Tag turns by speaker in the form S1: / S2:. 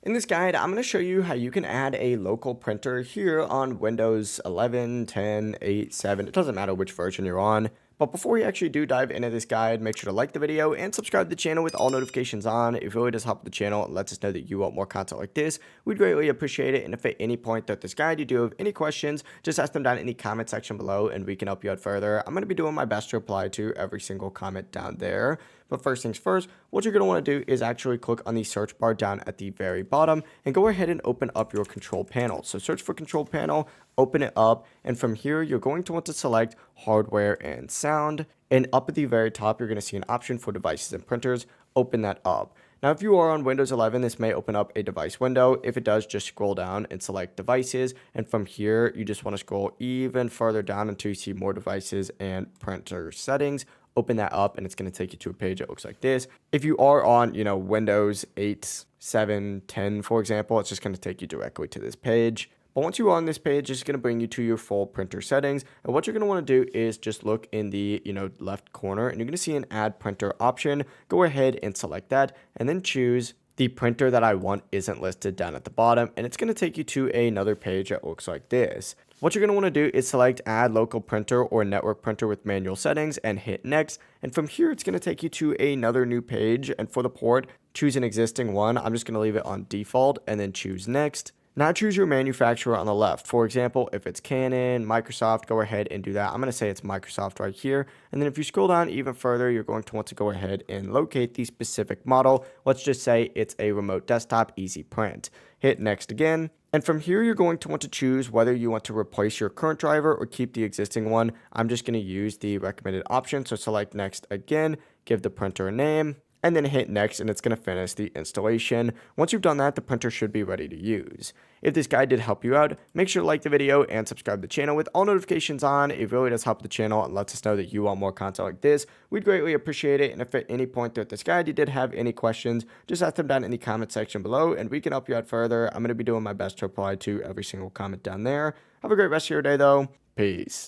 S1: In this guide, I'm going to show you how you can add a local printer here on Windows 11, 10, 8, 7. It doesn't matter which version you're on. But before we actually do dive into this guide, make sure to like the video and subscribe to the channel with all notifications on. It really does help the channel and lets us know that you want more content like this. We'd greatly appreciate it. And if at any point throughout this guide you do have any questions, just ask them down in the comment section below and we can help you out further. I'm going to be doing my best to reply to every single comment down there. But first things first, what you're going to want to do is actually click on the search bar down at the very bottom and go ahead and open up your control panel. So search for control panel, open it up, and from here you're going to want to select hardware and sound. And up at the very top, you're going to see an option for devices and printers. Open that up. Now, if you are on Windows 11, this may open up a device window. If it does, just scroll down and select devices. And from here, you just want to scroll even further down until you see more devices and printer settings. Open that up and it's going to take you to a page that looks like this. If you are on, Windows 8, 7, 10, for example, it's just going to take you directly to this page. But once you are on this page, it's going to bring you to your full printer settings. And what you're going to want to do is just look in the, left corner and you're going to see an add printer option. Go ahead and select that and then choose the printer that I want isn't listed down at the bottom. And it's going to take you to another page that looks like this. What you're going to want to do is select add local printer or network printer with manual settings and hit next. And from here, it's going to take you to another new page. And for the port, choose an existing one. I'm just going to leave it on default and then choose next. Now choose your manufacturer on the left. For example, if it's Canon, Microsoft, go ahead and do that. I'm going to say it's Microsoft right here. And then if you scroll down even further, you're going to want to go ahead and locate the specific model. Let's just say it's a remote desktop easy print. Hit next again. And from here, you're going to want to choose whether you want to replace your current driver or keep the existing one. I'm just going to use the recommended option. So select next again, give the printer a name, and then hit next and it's going to finish the installation. Once you've done that, the printer should be ready to use. If this guide did help you out, make sure to like the video and subscribe to the channel with all notifications on. It really does help the channel and lets us know that you want more content like this. We'd greatly appreciate it. And if at any point throughout this guide you did have any questions, just ask them down in the comment section below and we can help you out further. I'm going to be doing my best to reply to every single comment down there. Have a great rest of your day though. Peace.